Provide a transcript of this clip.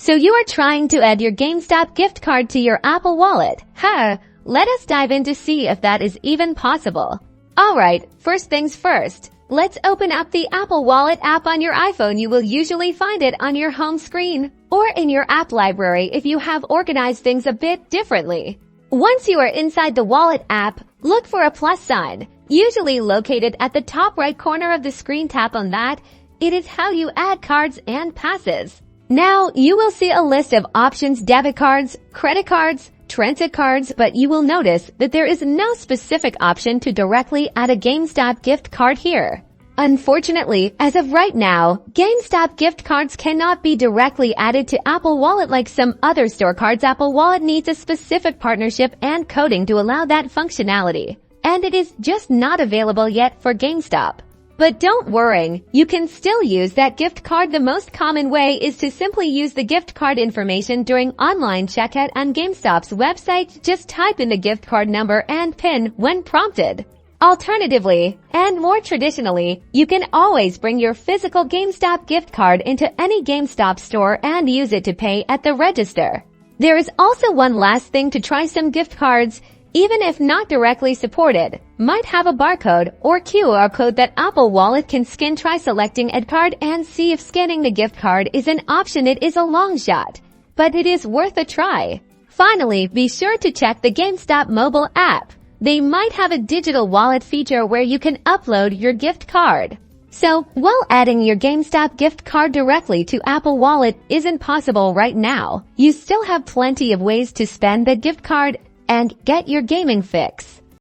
So you are trying to add your GameStop gift card to your Apple Wallet. Let us dive in to see if that is even possible. Alright, first things first. Let's open up the Apple Wallet app on your iPhone. You will usually find it on your home screen or in your app library if you have organized things a bit differently. Once you are inside the Wallet app, look for a plus sign, usually located at the top right corner of the screen. Tap on that. It is how you add cards and passes. Now, you will see a list of options: debit cards, credit cards, transit cards, but you will notice that there is no specific option to directly add a GameStop gift card here. Unfortunately, as of right now, GameStop gift cards cannot be directly added to Apple Wallet like some other store cards. Apple Wallet needs a specific partnership and coding to allow that functionality, and it is just not available yet for GameStop. But don't worry, you can still use that gift card. The most common way is to simply use the gift card information during online checkout on GameStop's website. Just type in the gift card number and PIN when prompted. Alternatively, and more traditionally, you can always bring your physical GameStop gift card into any GameStop store and use it to pay at the register. There is also one last thing to try. Some gift cards, even if not directly supported, might have a barcode or QR code that Apple Wallet can scan. Try selecting Add Card and see if scanning the gift card is an option. It is a long shot, but it is worth a try. Finally, be sure to check the GameStop Mobile App. They might have a digital wallet feature where you can upload your gift card. So, while adding your GameStop gift card directly to Apple Wallet isn't possible right now, you still have plenty of ways to spend the gift card and get your gaming fix.